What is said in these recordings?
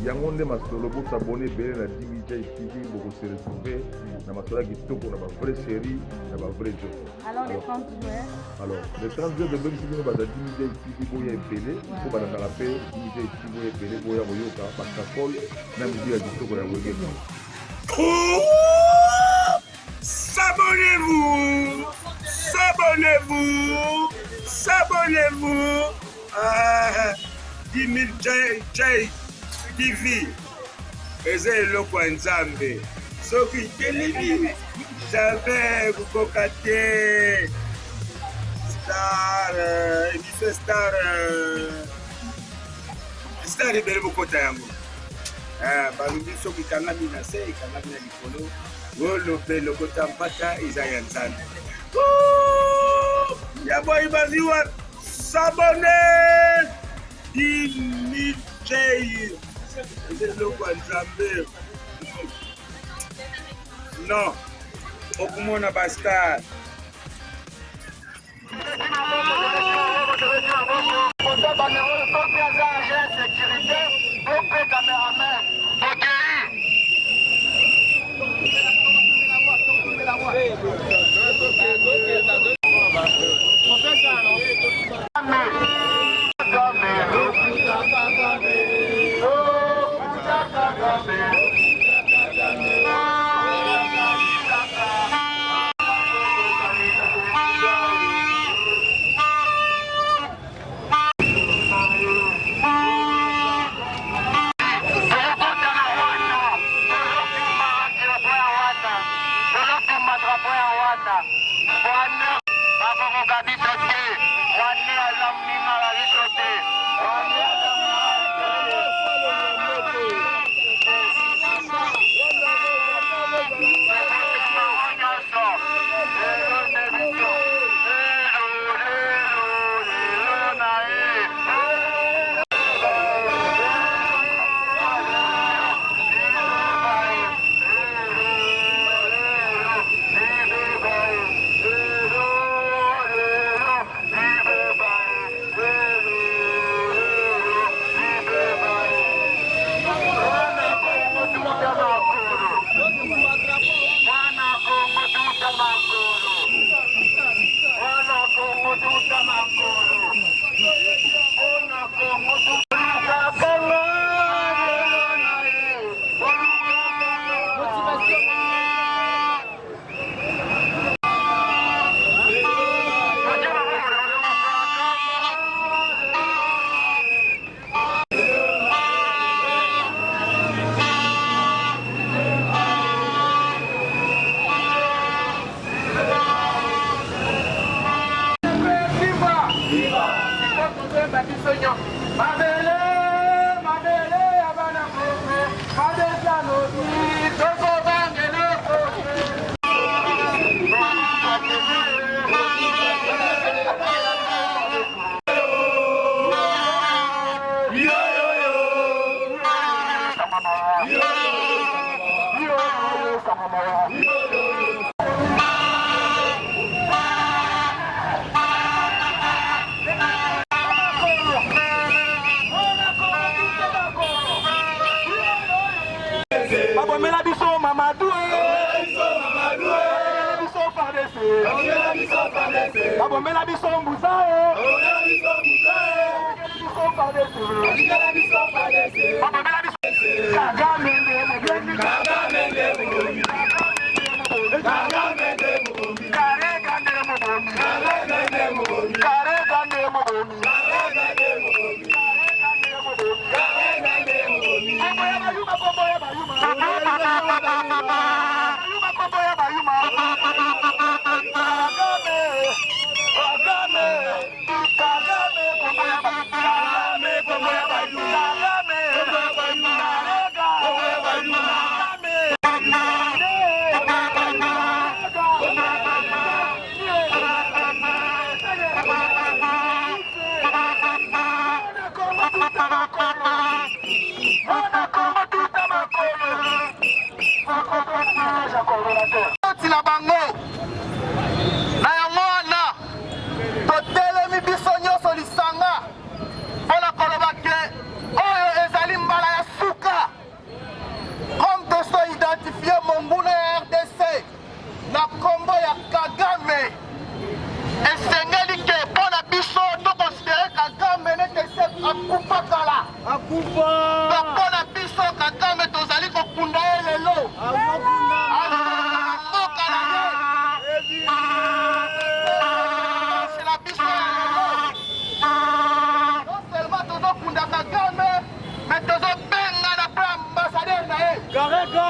yango nde masolo bosabone ebele na DBJ TV bokose retrouver na masolo ya kitoko na bavrai série na bavrai jeu. Alors les 30 joueurs. Alors les 30 joueurs de BMC bino baza DBJ TV boya ebele po balangaka mpe DBJ TV boya ebele boya koyoka bakakole na midi ya kitoko ya wegema. S'abonnez-vous, s'abonnez-vous, s'abonnez-vous. 10 000 J TV. Eze eloko ya Nzambe. Soki televi jamais kukoka te. Star, émission Star. Star ebele bokota yango. Balubi soki kangami na se, kangami na likolo. Wolope lokota mpata eza ya Nzambe. Ya boy baziwa s'abonner. 10 000 J. Eloko ya Nzambe. Non. Okumona bastar. Abomela biso mbuzao. Lisanga, on a colloqué, oh, ezali mbala ya suka. Kagame. Esengeli ke pona biso to considérer Kagame nete se akufa kala. Akufa. Pona biso Kagame tozali kokunda lelo. C'est la biso. Non seulement tozokunda Kagame, mais tozobenga na pa ambassadeur na ye. Kareka.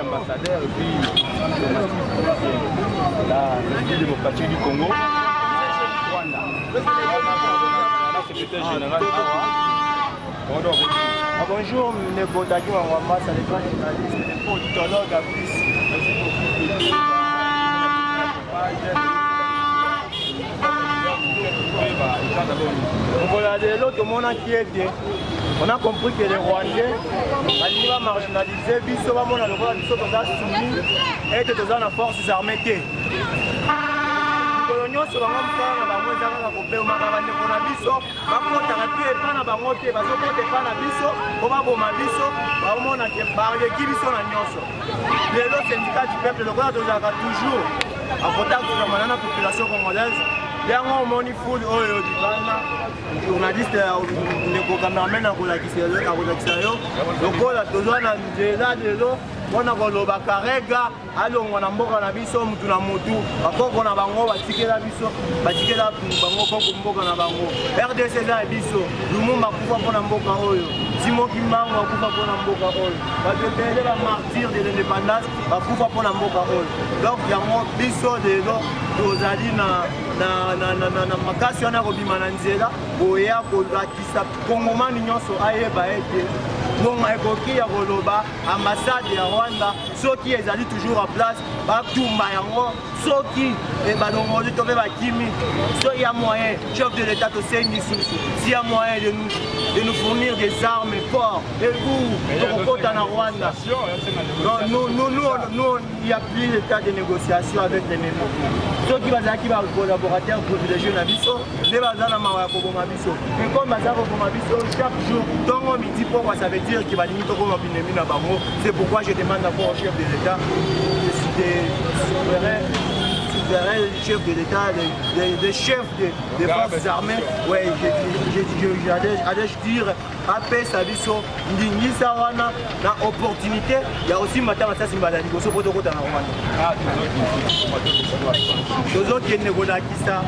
Ambassadeur et puis la République démocratique du Congo, Rwanda. La secrétaire générale. Bonjour, Nego Dagi Wangwamba, c'est le grand journaliste, le politologue à plus. Voilà, de l'autre monde qui est bien. On a compris que les Rwandais, ils vont marginaliser, ils vont soumis et ils sont en forces armées. Les coloniaux sont en train de journaliste ndeko cameraman akolakisa yo lokola tozwa na nzela lelo mpona koloba Karega alongwa na mboka na biso mutu na mutu bakoko na bango batikela bango koko mboka na bango RDC eza ya biso Lumumba akufa mpona mboka oyo Simon Kimbangu akufa mpona mboka oyo bato ebele bamartyre de l'indépendance bakufa mpona mboka oyo donc yango biso lelo tozali na makasi wana kobima na nzela boya kolakisa kongomani nyonso ayeba ete bongo ekoki ya koloba ambassade ya Rwanda soki ezali toujours en place batumba yango soki balongoli to mpe bakimi so il y a moyen chef de l'état tosengi susu s'il y a moyen de nous fournir des armes fortes et lourds tokokota na Rwanda. Nous il n'y a plus d'état de négociation avec les mémoires soki bazalaki ba collaborateurs privilégiés na biso nde baza na mawa ya koboma biso mais comme baza koboma biso chaque jour ntongo midi pourquoi ça veut dire que balingi tokoma binemi na bango. C'est pourquoi je demande encore au chef de l'état souverain chef de l'état des chefs des forces armées ouais j'allais dire après ça biso ndingisa wana na opportunité ya aussi matanga sasi mbala liboso poto kota na Rwanda tozokende kolakisa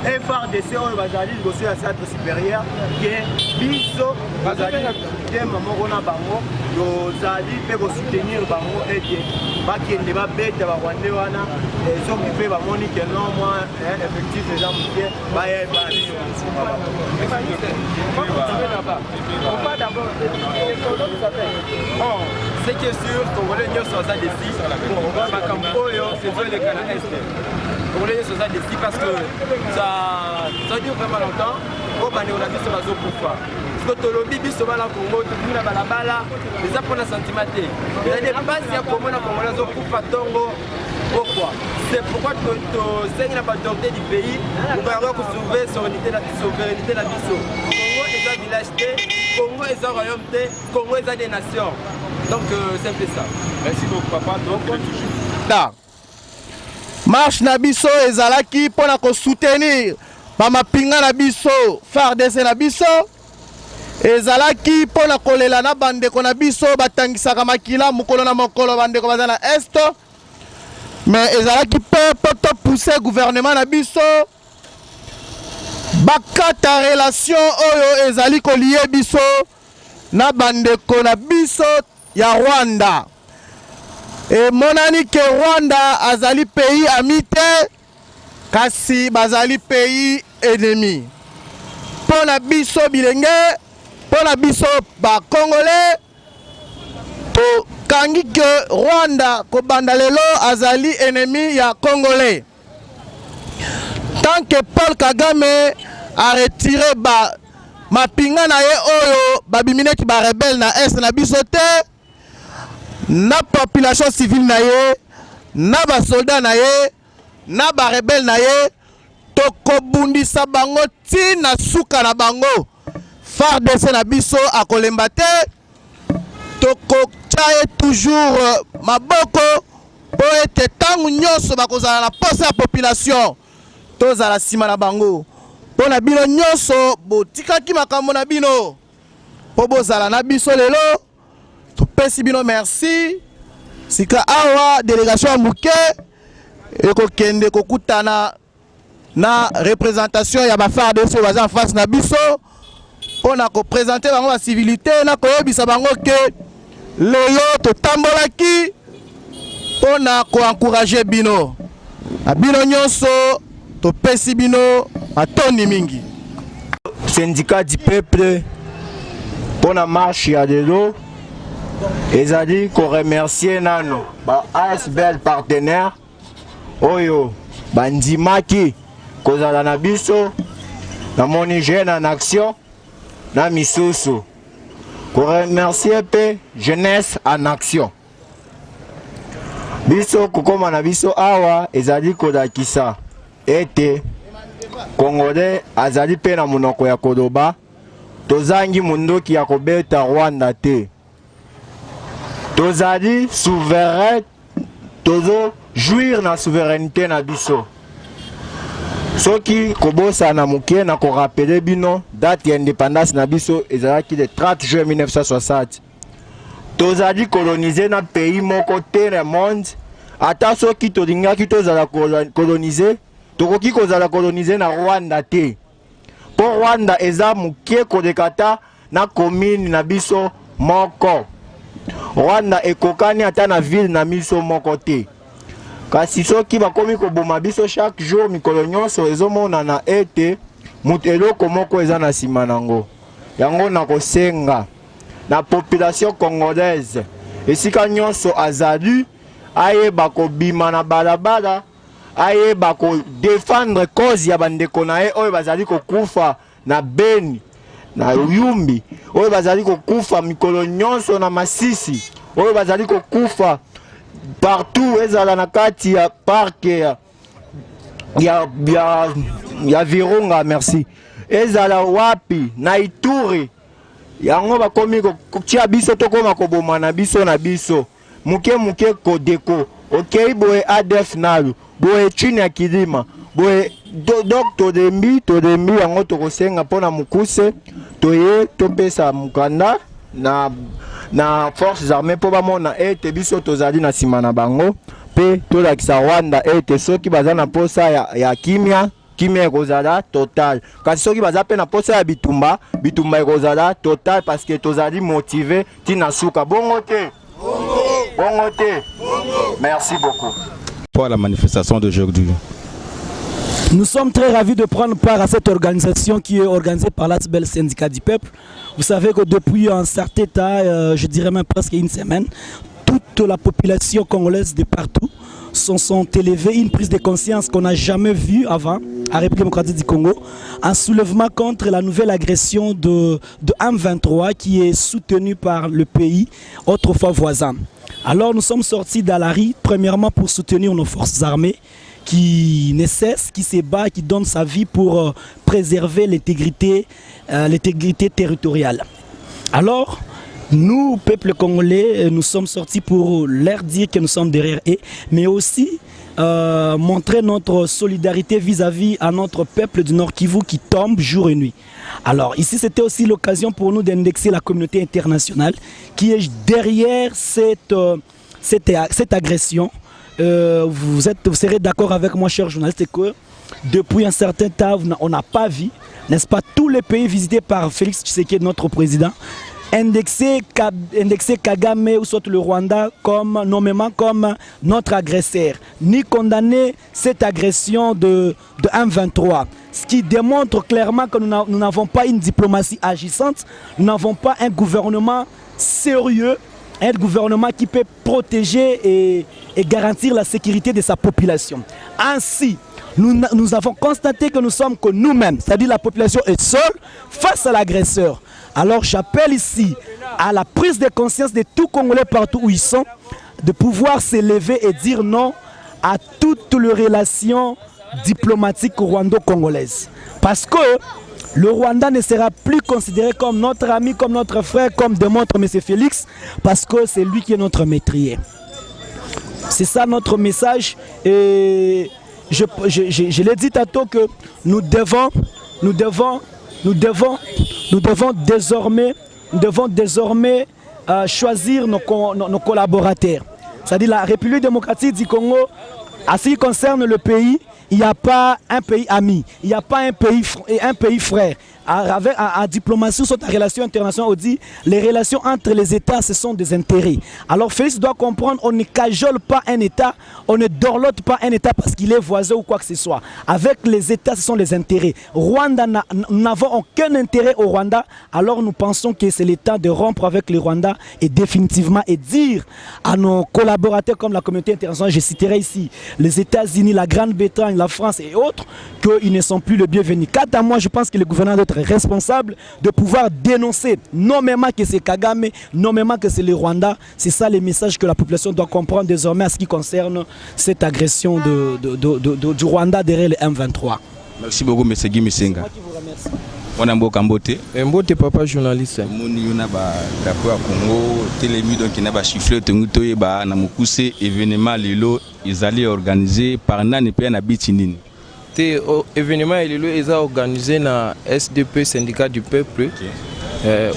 FRDC oyo bazali liboso ya centre supérieur ke biso bazali tema moko na bango tozali mpe kosoutenir bango ete bakende babeta barwandais wana soki mpe bamoni ke non mwa effectif eza moke bayeba Ce qui est sûr, Congolais n'y sont pas décis. C'est vrai le Canada Est. Congolais sont pas décis parce que ça dure vraiment longtemps. On a vu ce bateau pour faire. Parce que Tolobi, biso bala Congo, tout le monde a balabala, les apprendre sentiment. Il y a des bases, il y a Congo, Congolais sont pour faire Tongo. Pourquoi? C'est pourquoi tu sais la majorité du pays pour avoir sauver la souveraineté de la biso. Congo est un village T, Congo est un royaume T, Congo est des nations. Donc c'est un peu ça. Merci beaucoup papa. Donc da marche na biso ezalaki pona ko soutenir ba mapinga na biso FARDC na biso ezalaki pona kolela na bandeko na biso batangisaka makila mokolo na mokolo bandeko baza na est. Mais ezalaki pe poto pousser gouvernement na biso bakata relation oyo ezali kolie biso na bandeko na biso ya Rwanda. Et monani ke Rwanda azali pays ami te kasi bazali pays ennemi. Pona biso bilenge, pona biso ba Congolais to kangi ke Rwanda ko bandalelo azali ennemi ya Congolais. Tant que Paul Kagame a retiré mapinga na ye oyo babimineki ba rebelle na est na biso te na population civile na ye na ba soldat na ye na ba rebelle na ye tokobundisa bango tina suka na bango FARDC na biso akolemba te tokotia toujours maboko po ete ntango nyonso bakozala na posa ya population tozala nsima na bango mpo na bino nyonso botikaki makambo na bino po bozala na biso lelo topesi bino merci sika awa délégation ya moke ekokende kokutana na représentation ya ba FARDC baza en face na biso pona ko présenter bango ba civilité na koyebisa bango ke lelo totambolaki pona ko encourager bino na bino nyonso topesi bino atoni mingi. Syndicat du peuple pona marche ya lelo ezali ko remercier nano ba ASBL partenaire oyo bandimaki kozala na biso na moni jeune en action na misusu ko remercier pe jeunesse en action biso kokoma na biso awa ezali kolakisa ete Congolais azali pe na monoko ya koloba tozangi mundoki ya kobeta Rwanda te tozali souverain tozo jouir na souveraineté na biso soki kobosa na mukie na ko rappeler bino date ya indépendance na biso ezalaki le 30 juin 1960 tozali colonisé na pays moko te na monde ata soki tolingaki tozala colonisé tokoki kozala colonisé na Rwanda te po Rwanda eza mukie kodekata na commune na biso moko Rwanda ekokani ata na ville na biso moko te kasi soki bakomi koboma biso chaque jour mikolo nyonso ezomonana ete mutu eloko moko eza na nsima nango yango na kosenga na population congolaise esika nyonso azali ayeba kobima na balabala ayeba kodefendre cause ya bandeko na ye oyo bazali kokufa na Beni na Yumbi oyo bazali kokufa mikolo nyonso na Masisi oyo bazali kokufa partout ezala na kati ya parc ya Virunga merci ezala wapi na Ituri yango bakomi kotia biso tokoma koboma na biso muke kodeko okei boye ADF nalu boye chini ya kilima boye donc todembi yango tokosenga mpona mukuse toye topesa mukanda na forces armées po bamona ete biso tozali na nsima na bango pe tolakisa Rwanda ete soki baza na posa ya kimia ekozala total kasi soki baza pe na posa ya bitumba ekozala total parce que tozali motivé tina suka bongo te merci beaucoup pour la manifestation d'aujourd'hui. Nous sommes très ravis de prendre part à cette organisation qui est organisée par l'ASBL Syndicat du Peuple. Vous savez que depuis un certain temps, je dirais même presque une semaine, toute la population congolaise de partout sont élevés, une prise de conscience qu'on n'a jamais vue avant à République démocratique du Congo, un soulèvement contre la nouvelle agression de M23 qui est soutenue par le pays autrefois voisin. Alors nous sommes sortis dans la rue, premièrement pour soutenir nos forces armées qui ne cesse, qui se bat, qui donne sa vie pour préserver l'intégrité territoriale. Alors, nous, peuple congolais, nous sommes sortis pour leur dire que nous sommes derrière eux, mais aussi montrer notre solidarité vis-à-vis à notre peuple du Nord Kivu qui tombe jour et nuit. Alors ici, c'était aussi l'occasion pour nous d'indexer la communauté internationale qui est derrière cette agression. Vous serez d'accord avec moi, chers journalistes, que depuis un certain temps, on n'a pas vu, n'est-ce pas, tous les pays visités par Félix Tshisekedi, notre président, indexer Kagame ou soit le Rwanda nommément comme notre agresseur, ni condamner cette agression de M23. Ce qui démontre clairement que nous n'avons pas une diplomatie agissante, nous n'avons pas un gouvernement sérieux, un gouvernement qui peut protéger et garantir la sécurité de sa population. Ainsi, nous avons constaté que nous sommes que nous-mêmes, c'est-à-dire la population est seule face à l'agresseur. Alors j'appelle ici à la prise de conscience de tous Congolais partout où ils sont, de pouvoir s'élever et dire non à toutes les relations diplomatiques rwando-congolaises. Parce que le Rwanda ne sera plus considéré comme notre ami, comme notre frère, comme démontre M. Félix, parce que c'est lui qui est notre maîtrier. C'est ça notre message. Et je l'ai dit tantôt que nous devons désormais choisir nos collaborateurs. C'est-à-dire la République démocratique du Congo, à ce qui concerne le pays, il n'y a pas un pays ami, il n'y a pas un pays frère. En diplomatie, sur la relation internationale, on dit les relations entre les États, ce sont des intérêts. Alors Félix doit comprendre, on ne cajole pas un État, on ne dorlote pas un État parce qu'il est voisin ou quoi que ce soit. Avec les États, ce sont les intérêts. Rwanda, nous n'avons aucun intérêt au Rwanda, alors nous pensons que c'est le temps de rompre avec le Rwanda et définitivement et dire à nos collaborateurs comme la communauté internationale, je citerai ici les États-Unis, la Grande-Bretagne, la France et autres, qu'ils ne sont plus les bienvenus. Quant à moi, je pense que le gouvernement doit être responsable de pouvoir dénoncer nommément que c'est Kagame, nommément que c'est le Rwanda. C'est ça les messages que la population doit comprendre désormais à ce qui concerne cette agression du Rwanda derrière le M23. Merci beaucoup, M. Guy Misenga. Moi qui vous remercie. On a un beau Cambote. Un beau papa journaliste. On a drapeau à Congo, télémi donc il a chiffré Tonguto et na mukuse événement lelo ils allaient organiser par nan et puis na bitinine. Événement ils ont organisé na SDP syndicat du peuple.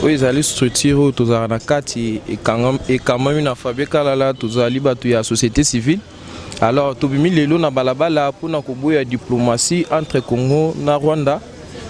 Où ils allaient structurer tous na kati et quand même na fabrique là tous ali batu ya société civile. Alors tout bimi lelo na balabala pour na koboya diplomatie entre Congo na Rwanda.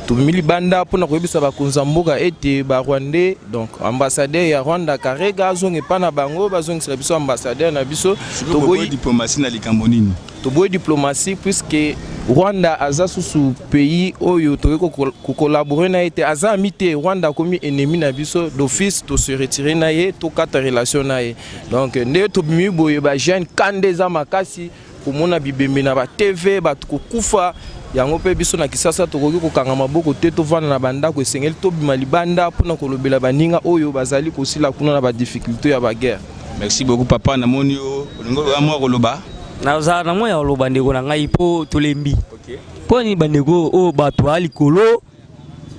Tumili banda pour na koyebisa ba kunzamboka ete ba Rwandais donc ambassadeur ya Rwanda Karega zonge pa na bango bazongisa biso ambassadeur na biso to boy diplomatie na likambo nini to boy diplomatie puisque Rwanda aza sous pays oyo to ko collaborer na ete aza amité Rwanda comme ennemi na biso d'office to se retirer na ye to kata relation na ye donc nde to bimi boye ba jeune kandeza makasi pour mona bibembe na ba TV ba kufa yango pe biso na kisasa tokoki kokanga maboko te tovanda na banda ko esengeli tobima libanda mpona kolobela baninga oyo bazali kosila kuna na ba difficulté ya ba guerre. Merci beaucoup papa na monio olingo amwa koloba na za na moya koloba ndeko na ngai po tolembi. OK. Po ni bandeko o bato ali kolo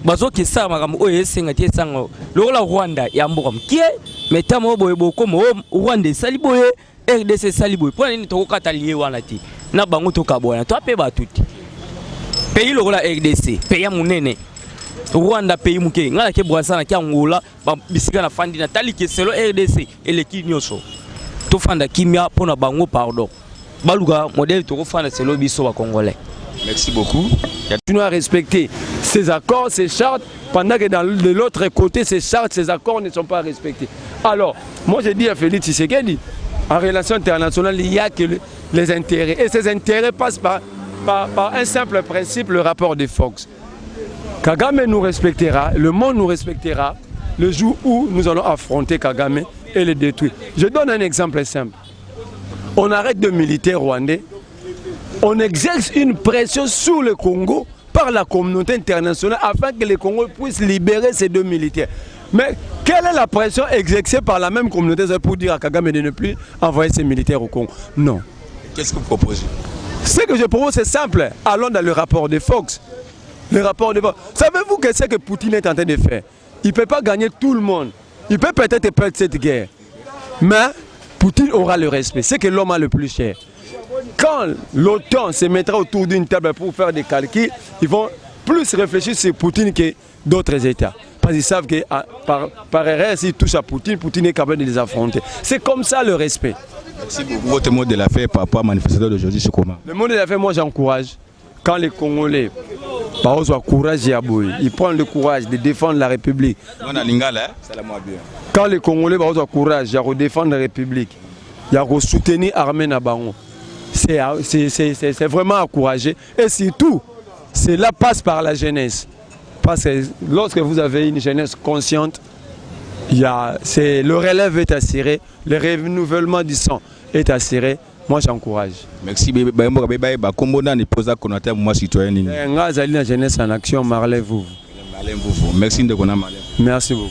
bazo kisa makambo oyo esenga tie sango lokola Rwanda ya mboka mkie metamo boye bokomo Rwanda sali boye RDC sali boye po nini tokokata lié wana ti na bango tokaboya to ape batuti. Pays lokola RDC, pays ya munene. Rwanda pays muke, ngala ke Brazzaville na Angola, ba bisika na fandi na tali ke selo RDC eleki nyonso. To fanda kimia pona bango pardon. Baluga modèle to fanda selo biso ba congolais. Merci beaucoup. Tu dois respecter ces accords, ces chartes, pendant que de l'autre côté, ces chartes, ces accords ne sont pas respectés. Alors, moi je dis à Félix Tshisekedi, en relation internationale, il n'y a que les intérêts. Et ces intérêts passent par un simple principe, le rapport de Fox. Kagame nous respectera, le monde nous respectera le jour où nous allons affronter Kagame et le détruire. Je donne un exemple simple. On arrête de militaires rwandais, on exerce une pression sur le Congo par la communauté internationale afin que le Congo puisse libérer ces deux militaires. Mais quelle est la pression exercée par la même communauté pour dire à Kagame de ne plus envoyer ses militaires au Congo? Non. Qu'est-ce que vous proposez? Ce que je propose, c'est simple. Allons dans le rapport de Fox. Le rapport de Fox. Savez-vous que ce que Poutine est en train de faire? Il ne peut pas gagner tout le monde. Il peut peut-être perdre cette guerre. Mais Poutine aura le respect. C'est que l'homme a le plus cher. Quand l'OTAN se mettra autour d'une table pour faire des calculs, ils vont plus réfléchir sur Poutine que d'autres États. Parce qu'ils savent que par erreur, s'ils touchent à Poutine, Poutine est capable de les affronter. C'est comme ça le respect. Merci beaucoup. Votre mot de la fin par rapport à la manifestation d'aujourd'hui, c'est comment? Le mot de la fin, moi j'encourage. Quand les Congolais, par exemple, courage et aboué, ils prennent le courage de défendre la République. Quand les Congolais, par exemple, courage à défendre la République, il y a à soutenir l'armée Nabango. C'est vraiment encouragé. Et surtout, cela passe par la jeunesse. Parce que lorsque vous avez une jeunesse consciente, le relève est assuré, le renouvellement du sang est assuré. Moi j'encourage. Merci. La jeunesse en action, Marley vous. Merci. Merci beaucoup.